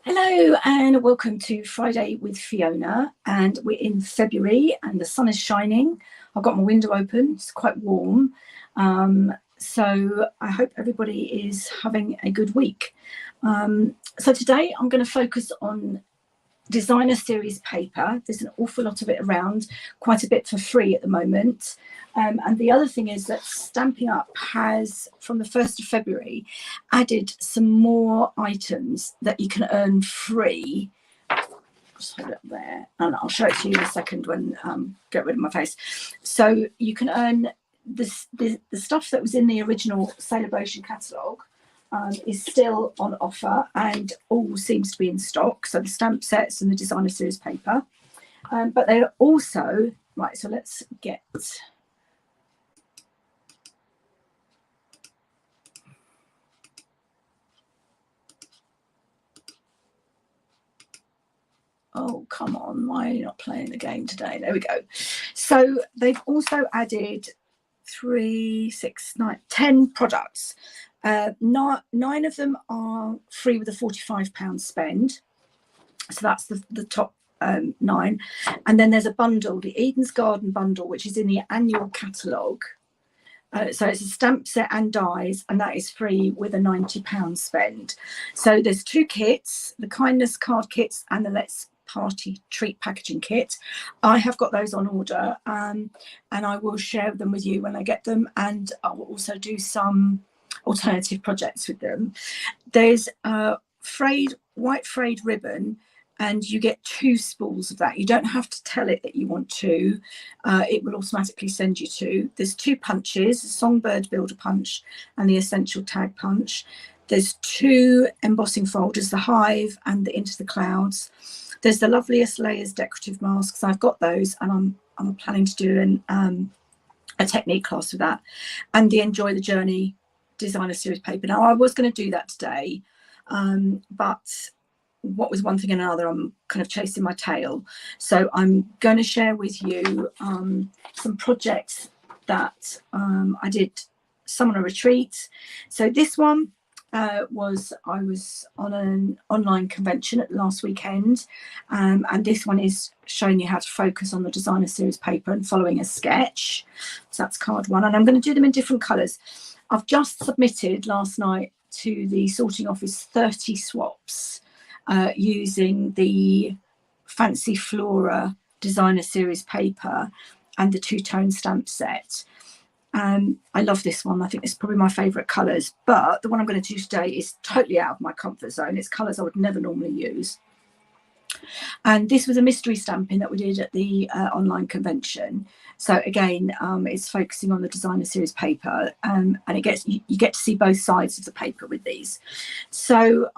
Hello and welcome to Friday with Fiona, and we're in February and the sun is shining. I've got my window open, it's quite warm, so I hope everybody is having a good week. So today I'm going to focus on designer series paper. There's an awful lot of it around, quite a bit for free at the moment. And the other thing is that Stamping Up has, from the 1st of February, added some more items that you can earn free. Just hold it there, and I'll show it to you in a second when get rid of my face. So you can earn the stuff that was in the original Celebration catalogue. Is still on offer and all seems to be in stock. So the stamp sets and the designer series paper. But they're also, right, so let's get... Oh, come on, why are you not playing the game today? There we go. So they've also added 3, 6, 9, 10 products. 9 of them are free with a £45 spend. So that's the top 9. And then there's a bundle, the Eden's Garden bundle, which is in the annual catalogue. So it's a stamp set and dies, and that is free with a £90 spend. So there's 2 kits, the Kindness card kits and the Let's Party treat packaging kit. I have got those on order, and I will share them with you when I get them, and I will also do some alternative projects with them. There's a white frayed ribbon, and you get 2 spools of that. You don't have to tell it that you want to. It will automatically send you 2. There's 2 punches, the Songbird Builder punch and the Essential Tag punch. There's 2 embossing folders, the Hive and the Into the Clouds. There's the Loveliest Layers decorative masks. I've got those, and I'm planning to do a technique class with that. And the Enjoy the Journey designer series paper. Now, I was going to do that today, but what with one thing and another, I'm kind of chasing my tail. So I'm going to share with you some projects that I did, some on a retreat. So this one I was on an online convention last weekend, and this one is showing you how to focus on the designer series paper and following a sketch. So that's card 1, and I'm going to do them in different colours. I've just submitted last night to the sorting office 30 swaps using the Fancy Flora designer series paper and the 2-tone stamp set. I love this one. I think it's probably my favourite colours, but the one I'm going to do today is totally out of my comfort zone. It's colours I would never normally use. And this was a mystery stamping that we did at the online convention. So again, it's focusing on the designer series paper, and you get to see both sides of the paper with these. So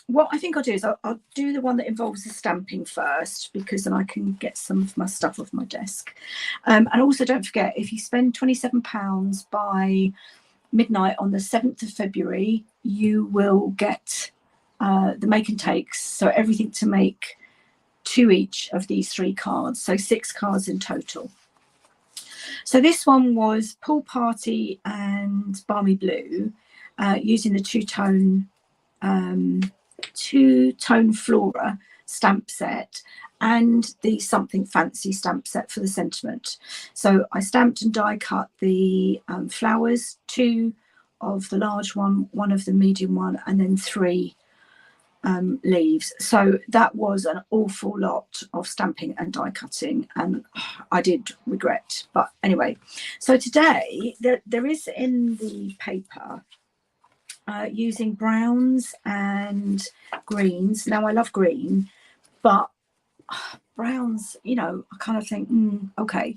what I think I'll do is I'll do the one that involves the stamping first, because then I can get some of my stuff off my desk. And also, don't forget, if you spend £27 by midnight on the 7th of February, you will get the make and takes. So everything to make 2 each of these 3 cards. So 6 cards in total. So this one was Pool Party and Balmy Blue, using the 2-tone Flora stamp set and the Something Fancy stamp set for the sentiment. So I stamped and die cut the flowers, 2 of the large one, 1 of the medium one, and then 3 leaves. So that was an awful lot of stamping and die cutting, and I did regret. But anyway, so today there is in the paper using browns and greens. Now, I love green, but browns, you know, I kind of think, okay.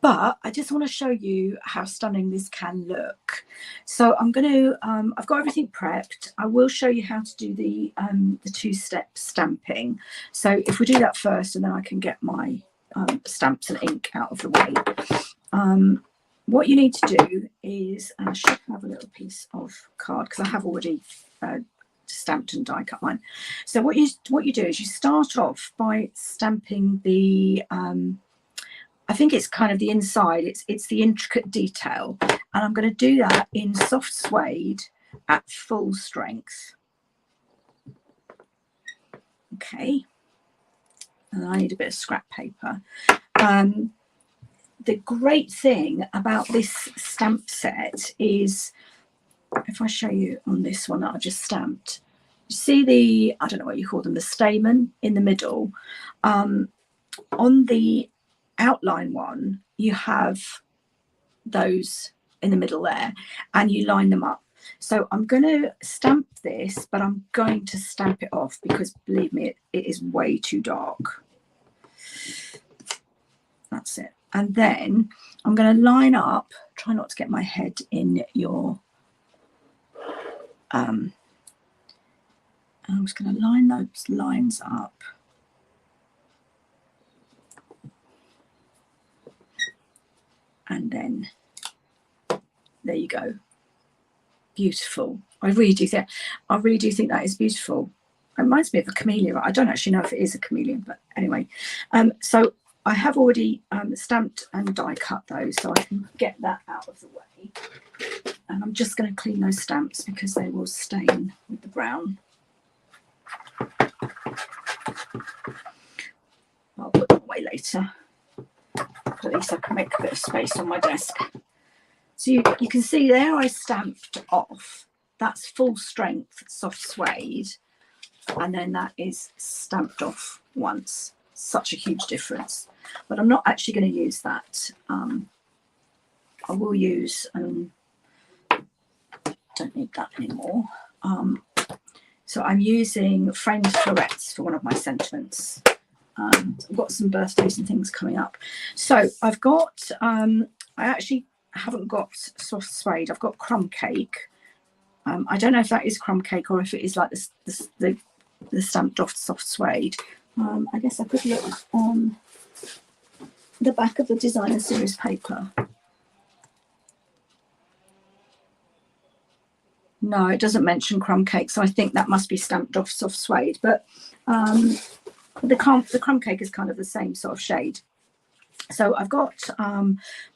But I just want to show you how stunning this can look. So I'm going to, I've got everything prepped. I will show you how to do the 2-step stamping. So if we do that first, and then I can get my stamps and ink out of the way. What you need to do is, and I should have a little piece of card because I have already stamped and die cut mine. So what you do is you start off by stamping the I think it's kind of the inside, it's the intricate detail, and I'm going to do that in soft suede at full strength. Okay, and I need a bit of scrap paper. The great thing about this stamp set is, if I show you on this one that I just stamped, you see the, I don't know what you call them, the stamen in the middle. On the outline one, you have those in the middle there, and you line them up. So I'm going to stamp this, but I'm going to stamp it off because, believe me, it is way too dark. That's it. And then I'm going to line up, try not to get my head in your, I'm just going to line those lines up. And then there you go. Beautiful. I really do think that is beautiful. It reminds me of a chameleon. I don't actually know if it is a chameleon, but anyway. So I have already stamped and die cut those, so I can get that out of the way. And I'm just going to clean those stamps because they will stain with the brown. I'll put them away later. At least I can make a bit of space on my desk. So you can see there I stamped off. That's full strength soft suede. And then that is stamped off once. Such a huge difference. But I'm not actually going to use that. I will use, don't need that anymore. So I'm using framed florets for one of my sentiments. I've got some birthdays and things coming up. So I've got, I actually haven't got soft suede. I've got crumb cake. I don't know if that is crumb cake or if it is like the stamped off soft suede. I guess I could look on the back of the designer series paper. No, it doesn't mention crumb cake, so I think that must be stamped off soft suede. But the crumb cake is kind of the same sort of shade. So I've got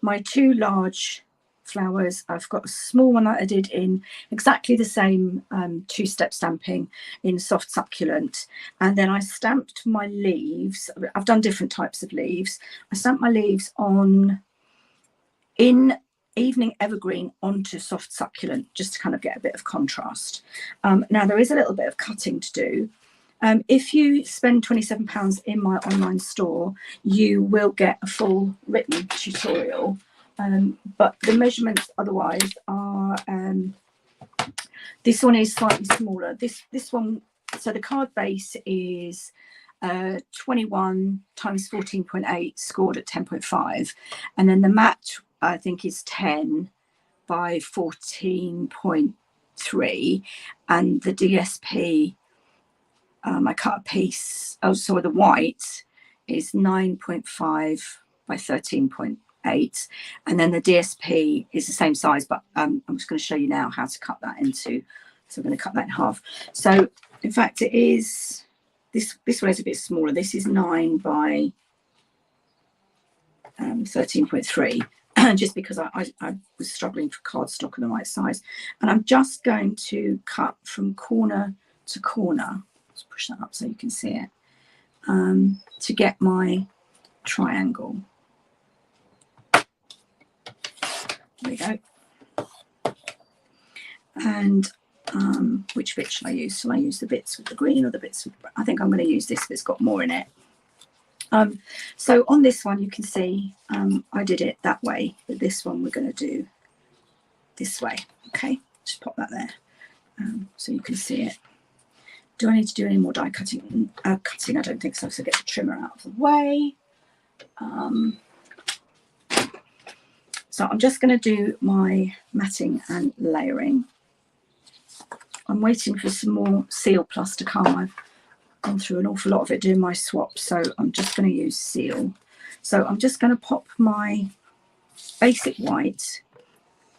my two large flowers. I've got a small one that I did in exactly the same two-step stamping in soft succulent, and then I stamped my leaves. I've done different types of leaves. I stamped my leaves in evening evergreen onto soft succulent just to kind of get a bit of contrast. Now there is a little bit of cutting to do. If you spend £27 in my online store, you will get a full written tutorial. But the measurements otherwise are, this one is slightly smaller. This one, so the card base is 21 times 14.8 scored at 10.5. And then the mat, I think, is 10 by 14.3. And the DSP, I cut a piece, so the white is 9.5 by 13.8, and then the DSP is the same size, but I'm just going to show you now how to cut that into, so I'm going to cut that in half. So in fact it is, this one is a bit smaller. This is 9 by 13.3, just because I was struggling for cardstock in the right size. And I'm just going to cut from corner to corner. Let's push that up so you can see it, to get my triangle. There we go. And which bit shall I use? Shall I use the bits with the green or the bits with, I think I'm going to use this that's got more in it. So on this one you can see I did it that way, but this one we're going to do this way. Okay, just pop that there so you can see it. Do I need to do any more die cutting? Cutting, I don't think so. So get the trimmer out of the way. So I'm just going to do my matting and layering. I'm waiting for some more Seal Plus to come. I've gone through an awful lot of it doing my swap, so I'm just going to use Seal. So I'm just going to pop my basic white,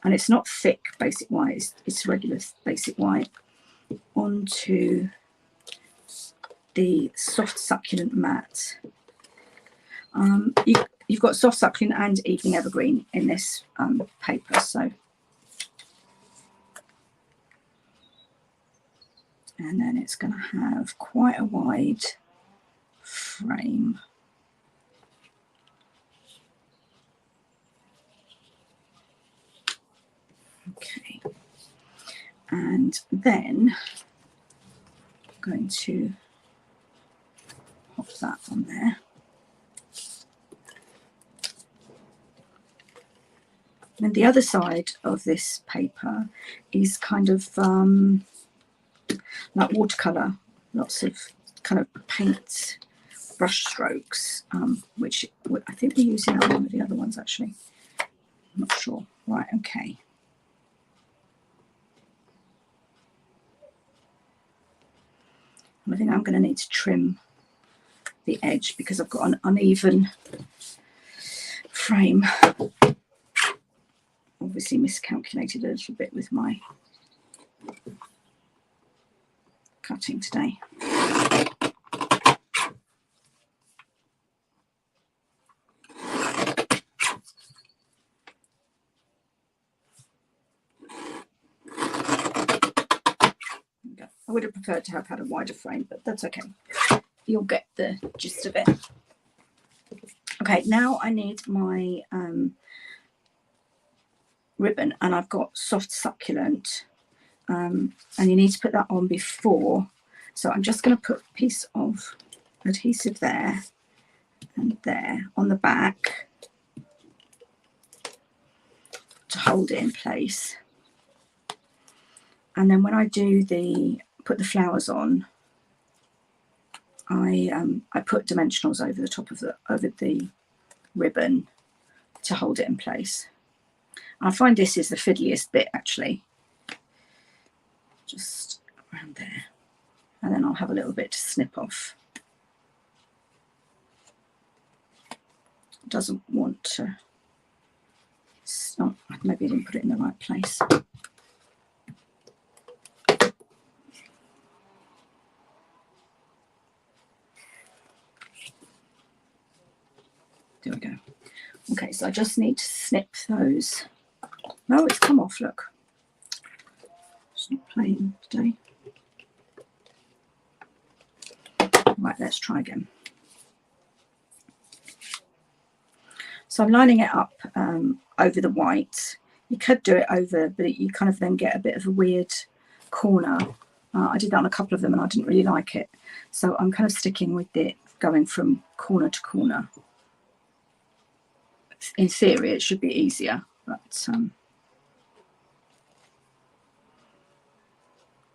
and it's not thick basic white, it's regular basic white, onto the soft succulent mat. You've got soft succulent and evening evergreen in this paper, so and then it's going to have quite a wide frame. Okay, and then I'm going to pop that on there. And the other side of this paper is kind of like watercolour, lots of kind of paint brush strokes, which I think we're using on one of the other ones actually. I'm not sure. Right, okay. I think I'm going to need to trim the edge because I've got an uneven frame. Obviously miscalculated a little bit with my cutting today. I would have preferred to have had a wider frame, but that's okay. You'll get the gist of it. Okay, now I need my ribbon, and I've got soft succulent, and you need to put that on before. So I'm just going to put a piece of adhesive there and there on the back to hold it in place. And then when I do put the flowers on, I put dimensionals over the top of the ribbon to hold it in place. I find this is the fiddliest bit actually, just around there, and then I'll have a little bit to snip off. It doesn't want to. Oh, maybe I didn't put it in the right place. There we go. Okay, so I just need to snip those. No, it's come off, look. It's not playing today. Right, let's try again. So I'm lining it up over the white. You could do it over, but you kind of then get a bit of a weird corner. I did that on a couple of them and I didn't really like it. So I'm kind of sticking with it, going from corner to corner. In theory, it should be easier, but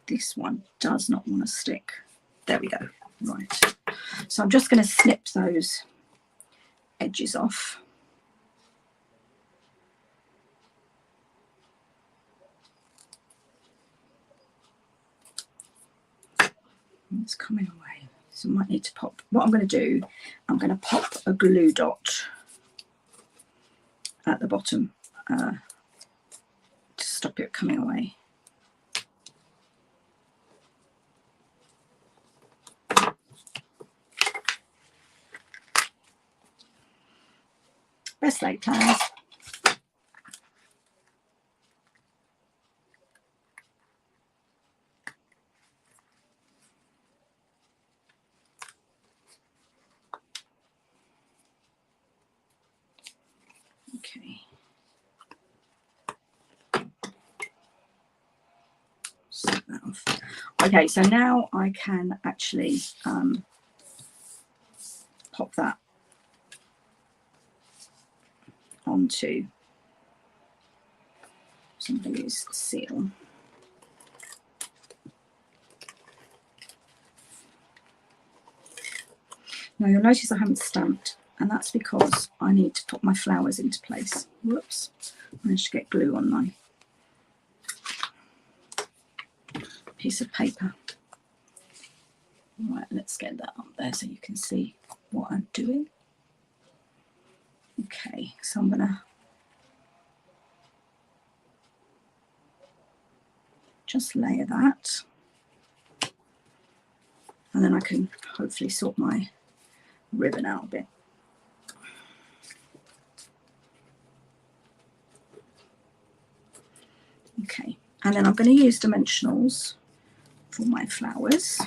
this one does not want to stick. There we go. Right. So I'm just going to snip those edges off. It's coming away, so I might need to pop. What I'm going to do, I'm going to pop a glue dot at the bottom to stop it coming away. Best laid plans. Okay. Set that off. Okay, so now I can actually pop that onto. So I'm going to use seal. Now you'll notice I haven't stamped, and that's because I need to put my flowers into place. Whoops, I managed to get glue on my piece of paper. Right, let's get that up there so you can see what I'm doing. Okay, so I'm going to just layer that, and then I can hopefully sort my ribbon out a bit. Okay, and then I'm going to use dimensionals for my flowers.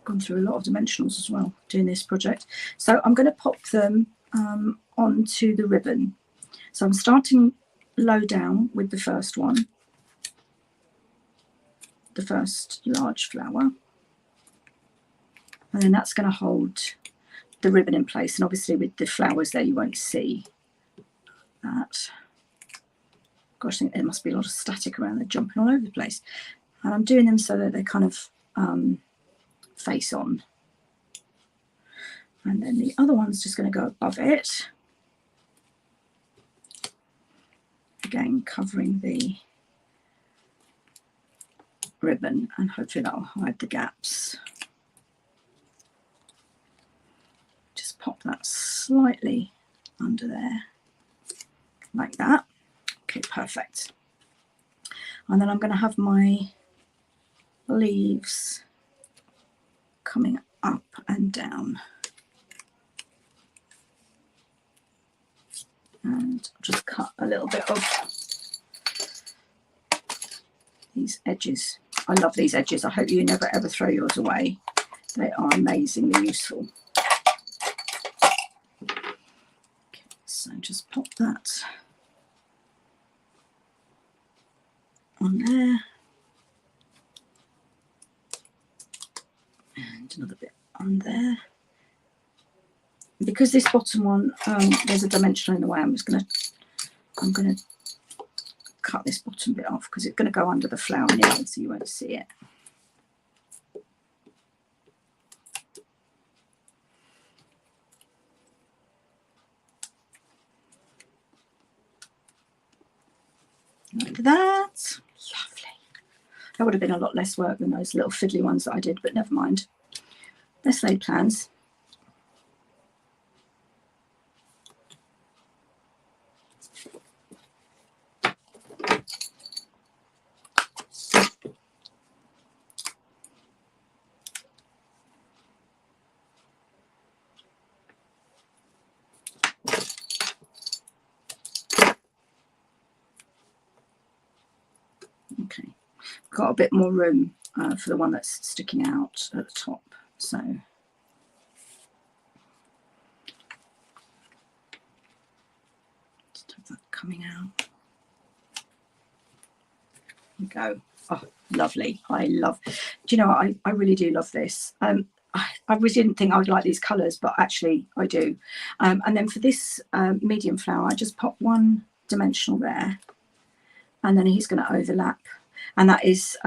Gone through a lot of dimensionals as well doing this project. So I'm going to pop them onto the ribbon. So I'm starting low down with the first one, the first large flower, and then that's going to hold the ribbon in place. And obviously with the flowers there you won't see that. Gosh, I think there must be a lot of static around. They're jumping all over the place, and I'm doing them so that they kind of face on. And then the other one's just going to go above it, again covering the ribbon, and hopefully that'll hide the gaps. Just pop that slightly under there like that. Okay, perfect. And then I'm going to have my leaves coming up and down, and just cut a little bit of these edges. I love these edges. I hope you never ever throw yours away. They are amazingly useful. Okay, so just pop that on there, and another bit on there. Because this bottom one, there's a dimensional in the way, I'm going to cut this bottom bit off because it's going to go under the flower anyway, so you won't see it. Like that. Lovely. That would have been a lot less work than those little fiddly ones that I did, but never mind. Let's lay plans. Okay, got a bit more room for the one that's sticking out at the top, so just have that coming out. There we go. Oh, lovely. I love, do you know what? I really do love this. I really didn't think I would like these colours, but actually I do. And then for this medium flower, I just pop one dimensional there, and then he's going to overlap, and that is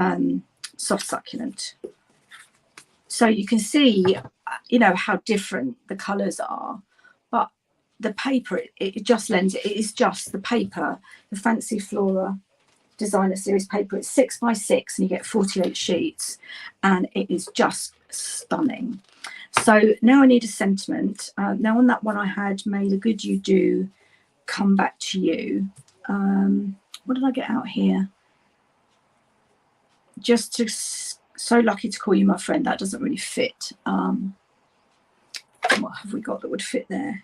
soft succulent. So you can see, you know, how different the colours are, but the paper, it just lends it. It is just the paper, the Fancy Flora Designer Series paper. It's 6x6 and you get 48 sheets, and it is just stunning. So now I need a sentiment. Now on that one I had May the Good You Do Come Back to You. What did I get out here? Just to, so lucky to call you my friend. That doesn't really fit. What have we got that would fit there?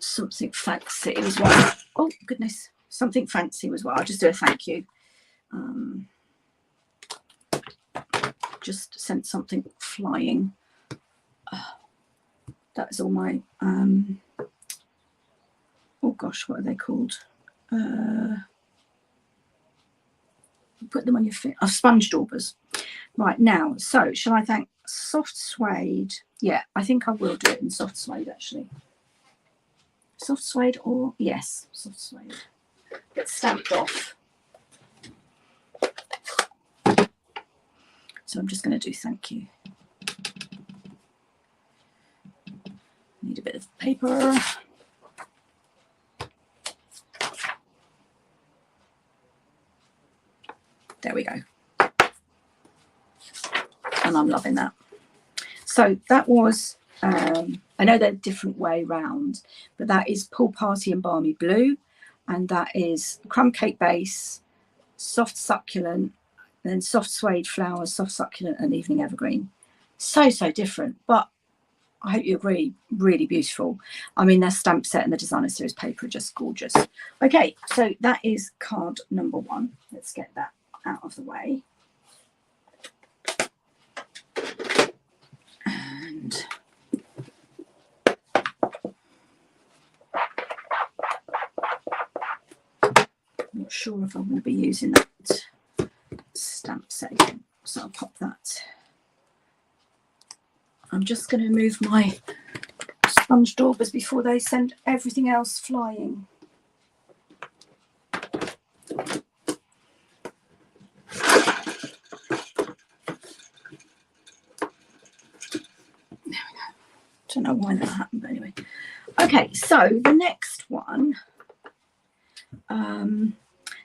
Something fancy was well. Oh goodness, something fancy was well. I'll just do a thank you. Just sent something flying. That is all my oh gosh, what are they called? Put them on your feet. Oh, sponge daubers. Right, now, so shall I thank soft suede? Yeah, I think I will do it in soft suede actually. Soft suede, or yes, soft suede. Get stamped off. So I'm just going to do thank you. Need a bit of paper. There we go. And I'm loving that. So that was, I know they're a different way round, but that is Pool Party and Balmy Blue. And that is crumb cake base, soft succulent, then soft suede flowers, soft succulent, and evening evergreen. So different, but I hope you agree, really beautiful. I mean, their stamp set and the designer series paper are just gorgeous. Okay, so that is card number 1. Let's get that out of the way. And I'm not sure if I'm going to be using that stamp set again, so I'll pop that. I'm just going to move my sponge daubers before they send everything else flying. There we go. Don't know why that happened, but anyway. Okay, so the next one,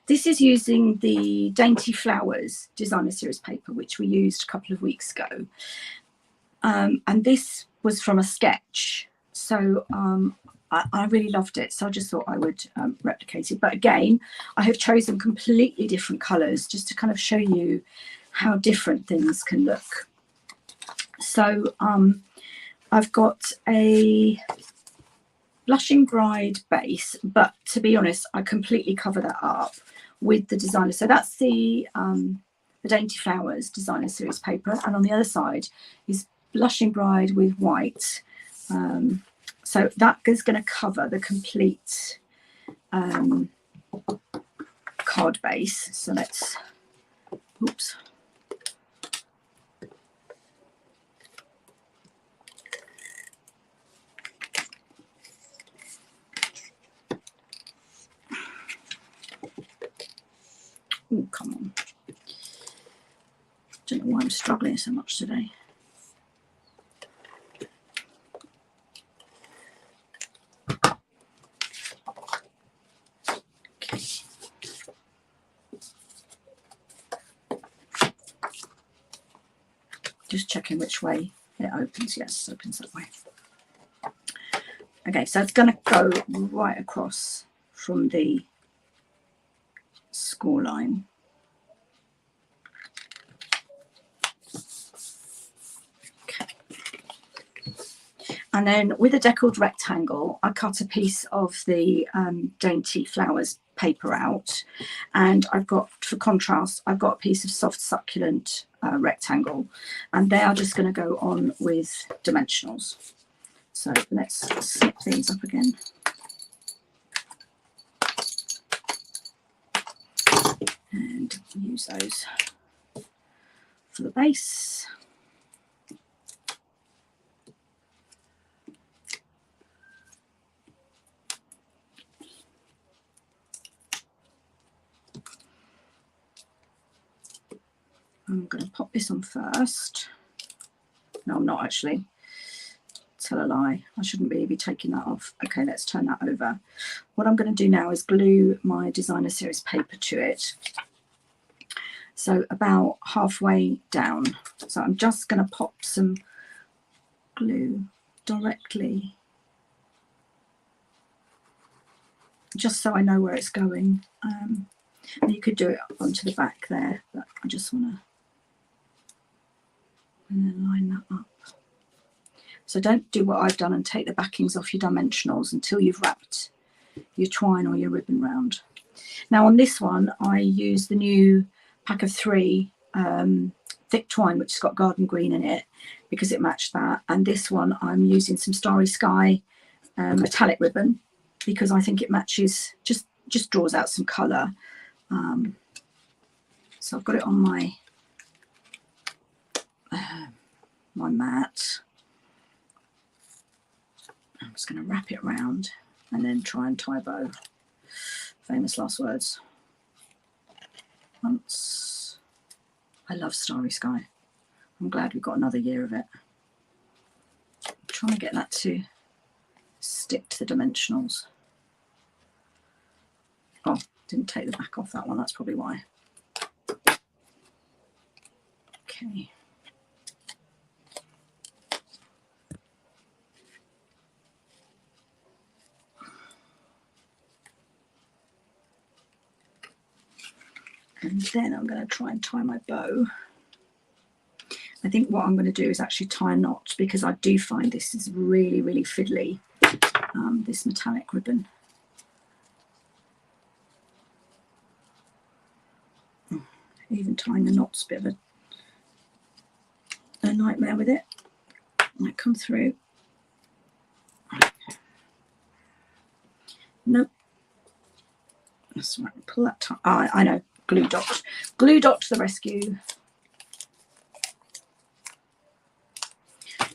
this is using the Dainty Flowers designer series paper, which we used a couple of weeks ago. And this was from a sketch, so I really loved it, so I just thought I would replicate it. But again, I have chosen completely different colours just to kind of show you how different things can look. So I've got a Blushing Bride base, but to be honest, I completely cover that up with the designer. So that's the Dainty Flowers designer series paper, and on the other side is Blushing Bride with white. So that is going to cover the complete card base. So let's, oops. Oh, come on. Don't know why I'm struggling so much today. Okay. Just checking which way it opens. Yes, it opens that way. Okay, so it's going to go right across from the score line. Okay. And then with a deckled rectangle, I cut a piece of the Dainty Flowers paper out, and I've got, for contrast, I've got a piece of soft succulent rectangle, and they are just going to go on with dimensionals. So let's snip these up again. And use those for the base. I'm going to pop this on first. No, I'm not actually. Tell a lie. I shouldn't really be taking that off. Okay, let's turn that over. What I'm going to do now is glue my designer series paper to it. So about halfway down. So I'm just going to pop some glue directly, just so I know where it's going. And you could do it onto the back there, but I just want to line that up. So don't do what I've done and take the backings off your dimensionals until you've wrapped your twine or your ribbon round. Now on this one, I use the new pack of 3 thick twine, which has got garden green in it, because it matched that. And this one, I'm using some Starry Sky metallic ribbon, because I think it matches, just draws out some colour. So I've got it on my my mat. I'm just going to wrap it around and then try and tie bow. Famous last words. Once. I love Starry Sky. I'm glad we've got another year of it. I'm trying to get that to stick to the dimensionals. Oh, didn't take the back off that one. That's probably why. Okay. And then I'm going to try and tie my bow. I think what I'm going to do is actually tie a knot, because I do find this is really, really fiddly, this metallic ribbon. Even tying a knot's a bit of a nightmare with it. Might come through. Nope. That's right. Pull that. I know. Glue dot. Glue dot to the rescue.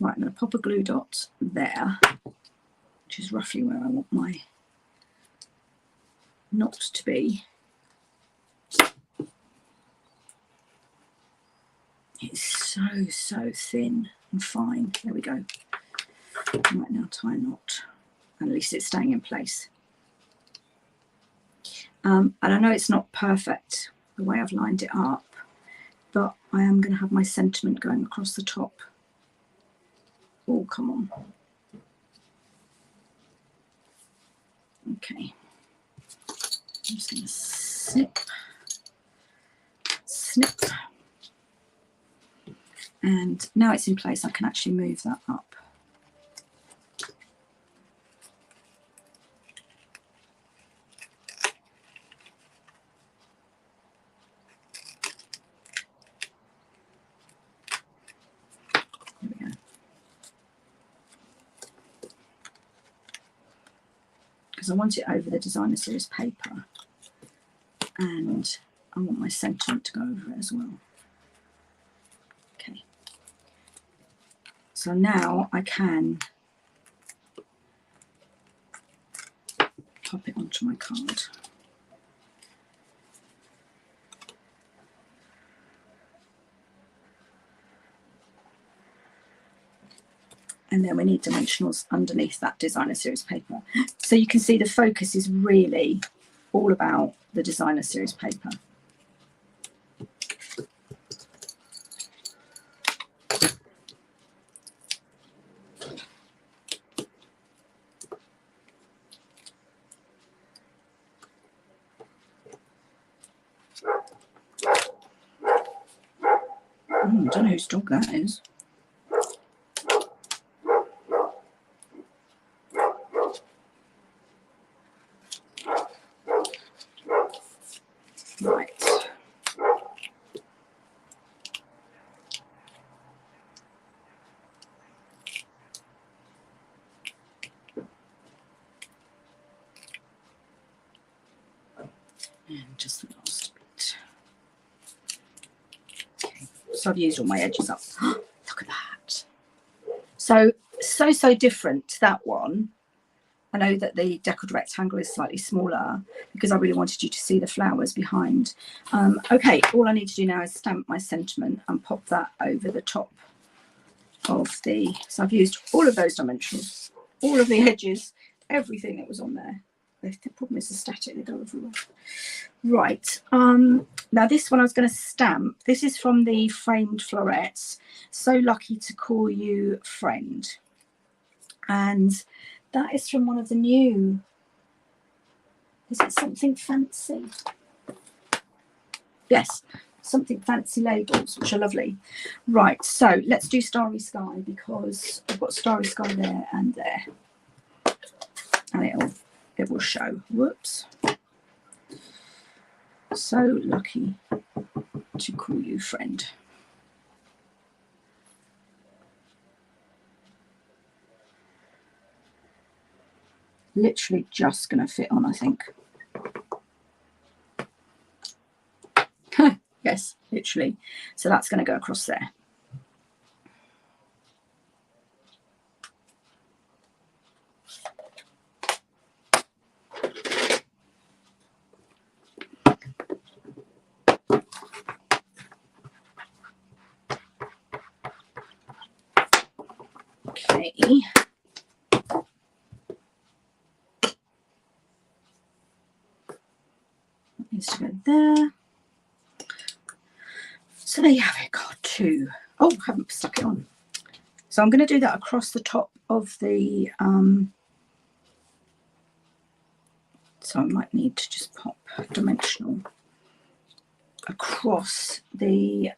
Right, I'm going to pop a glue dot there, which is roughly where I want my knot to be. It's so thin and fine. There we go. Right, now tie a knot. At least it's staying in place. And I know it's not perfect the way I've lined it up, but I am going to have my sentiment going across the top. Oh, come on. Okay. I'm just going to snip, snip. And now it's in place, I can actually move that up. There we go. Because I want it over the designer series paper, and I want my sentiment to go over it as well. Okay. So now I can pop it onto my card. And then we need dimensionals underneath that designer series paper. So you can see the focus is really all about the designer series paper. I don't know whose dog that is. Right. And just the last bit. Okay. So I've used all my edges up. Look at that. So different to that one. I know that the deckled rectangle is slightly smaller because I really wanted you to see the flowers behind. Okay, all I need to do now is stamp my sentiment and pop that over the top of the, so I've used all of those dimensions, all of the edges, everything that was on there. The problem is the static, they go everywhere. Right, now this one I was going to stamp. This is from the Framed Florets, So Lucky to Call You Friend. And that is from one of the new, is it Something Fancy? Yes, Something Fancy labels, which are lovely. Right, so let's do Starry Sky, because I've got Starry Sky there and there. And it will show. Whoops. So lucky to call you friend. Literally just going to fit on, I think. Yes, literally. So that's going to go across there. Okay. That needs to go there. So there you have it. Got two. Oh, I haven't stuck it on. So I'm going to do that across the top of the, so I might need to just pop dimensional across the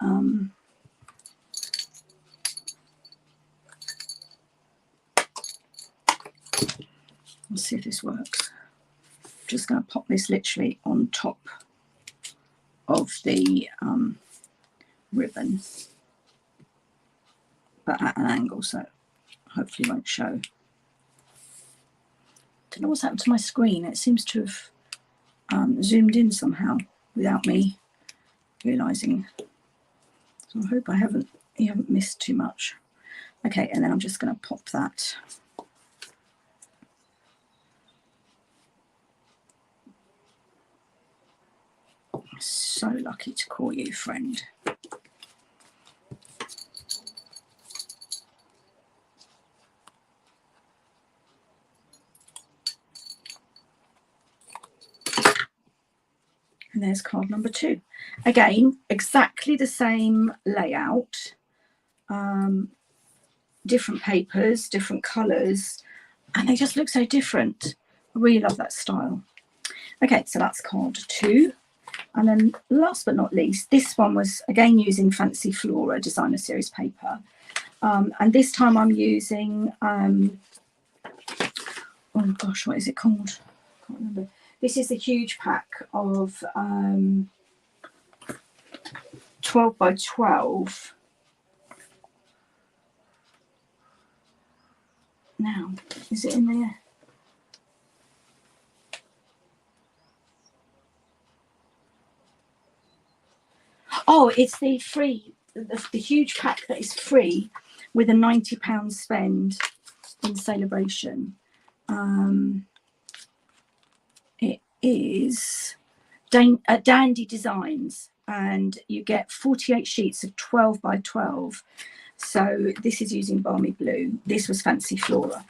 Let's see if this works. I'm just going to pop this literally on top of the ribbon, but at an angle, so hopefully won't show. Don't know what's happened to my screen. It seems to have zoomed in somehow without me realizing. So I hope you haven't missed too much. Okay, and then I'm just going to pop that. So lucky to call you friend. And there's card number 2. Again, exactly the same layout, different papers, different colours, and they just look so different. I really love that style. Okay, so that's card 2. And then last but not least, this one was again using Fancy Flora Designer Series paper. And this time I'm using, oh gosh, what is it called? I can't remember. This is a huge pack of 12 by 12. Now, is it in there? Oh, it's the free, the huge pack that is free with a £90 spend in Celebration. It is Dandy Designs, and you get 48 sheets of 12 by 12. So this is using Balmy Blue. This was Fancy Flora.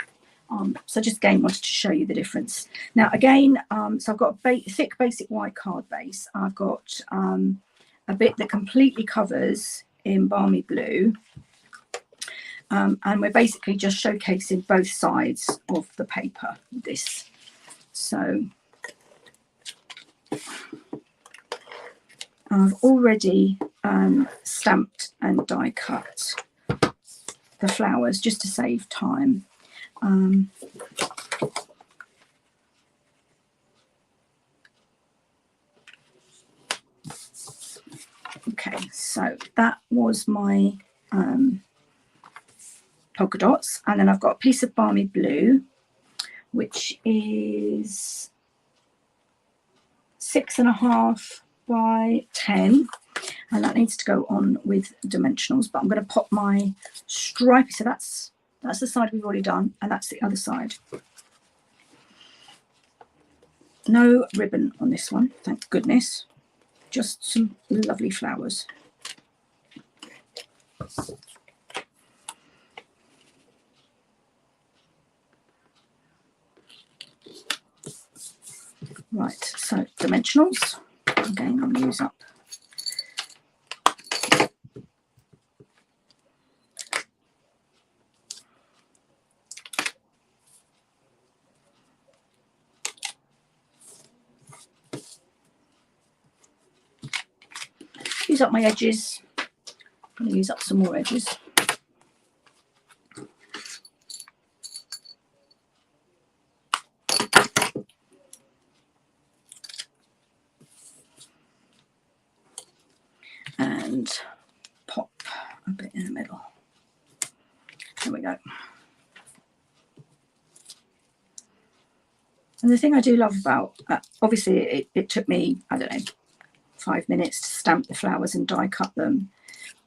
So just again wanted to show you the difference. Now again, so I've got a thick basic white card base. I've got a bit that completely covers in Balmy Blue. And we're basically just showcasing both sides of the paper with this. So I've already stamped and die cut the flowers just to save time. Okay, so that was my polka dots, and then I've got a piece of Balmy Blue, which is 6.5 by 10, and that needs to go on with dimensionals. But I'm going to pop my stripy, so that's the side we've already done, and that's the other side. No ribbon on this one, thank goodness. Just some lovely flowers. Right, so dimensionals. Again, I'll use up my edges. I'm going to use up some more edges. And pop a bit in the middle. There we go. And the thing I do love about, obviously it took me, I don't know, 5 minutes to stamp the flowers and die cut them.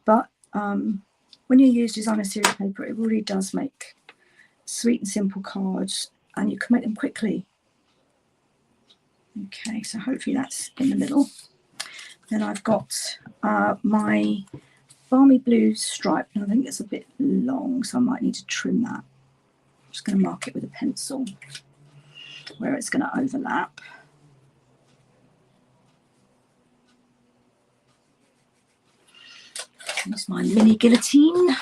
But when you use Designer Series paper, it really does make sweet and simple cards, and you can make them quickly. Okay, so hopefully that's in the middle. Then I've got my Balmy Blue stripe, and I think it's a bit long, so I might need to trim that. I'm just going to mark it with a pencil where it's going to overlap. Use my mini guillotine.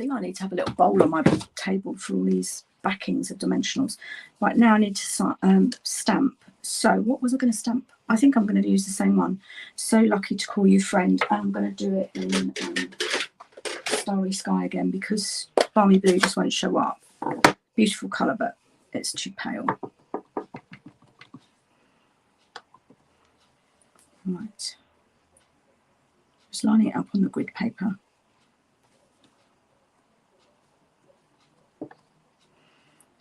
think I need to have a little bowl on my table for all these backings of dimensionals. Right, now I need to stamp. So what was I going to stamp? I think I'm going to use the same one. So Lucky to Call You Friend. I'm going to do it in Starry Sky again because Balmy Blue just won't show up. Beautiful colour, but it's too pale. Right. Just lining it up on the grid paper.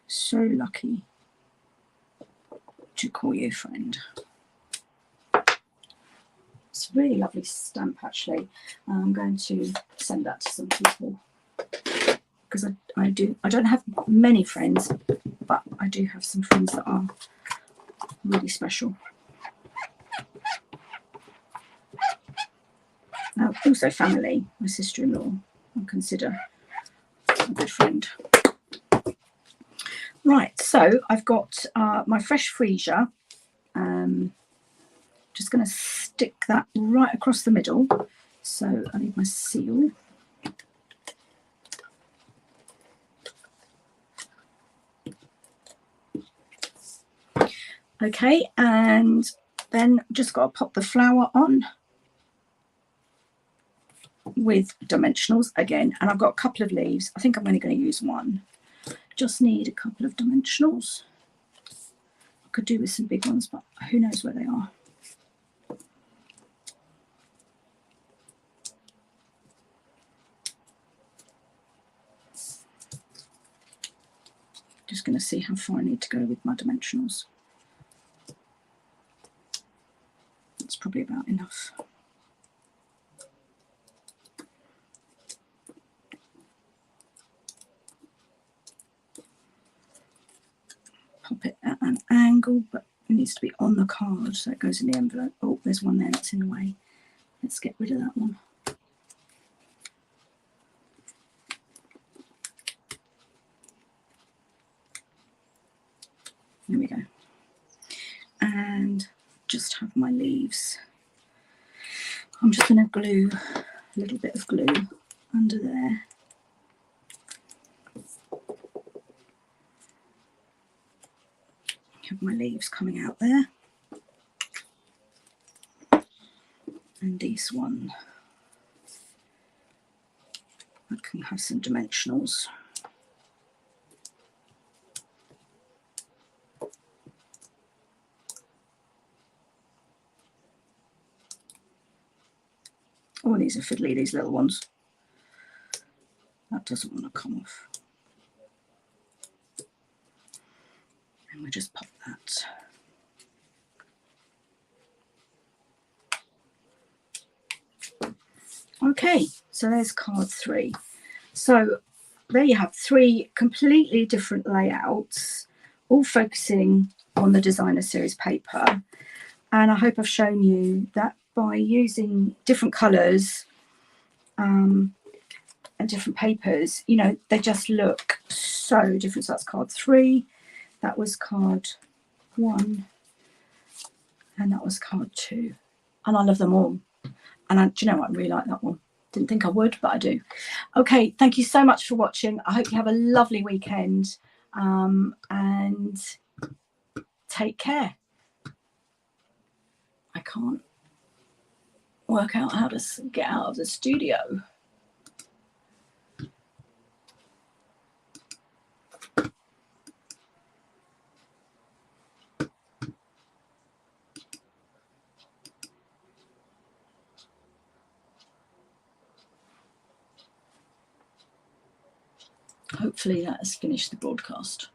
So Lucky to Call You Friend. It's a really lovely stamp, actually. I'm going to send that to some people because I don't have many friends, but I do have some friends that are really special. Also family. My sister-in-law I consider a good friend. Right, so I've got my fresh freesia. Just going to stick that right across the middle. So I need my seal. Okay, and then just got to pop the flower on with dimensionals again. And I've got a couple of leaves. I think I'm only going to use one. Just need a couple of dimensionals. I could do with some big ones, but who knows where they are. Just going to see how far I need to go with my dimensionals. That's probably about enough. Pop it at an angle, but it needs to be on the card, so it goes in the envelope. Oh, there's one there that's in the way. Let's get rid of that one. There we go. And just have my leaves. I'm just going to glue a little bit of glue under there. Have my leaves coming out there. And this one, I can have some dimensionals. Oh, these are fiddly, these little ones. That doesn't want to come off. And we'll just pop that. Okay, so there's card 3. So there you have 3 completely different layouts, all focusing on the designer series paper. And I hope I've shown you that by using different colours and different papers, you know, they just look so different. So that's card 3, that was card 1, and that was card 2. And I love them all. And do you know what? I really like that one. Didn't think I would, but I do. Okay, thank you so much for watching. I hope you have a lovely weekend and take care. I can't work out how to get out of the studio. Hopefully that has finished the broadcast.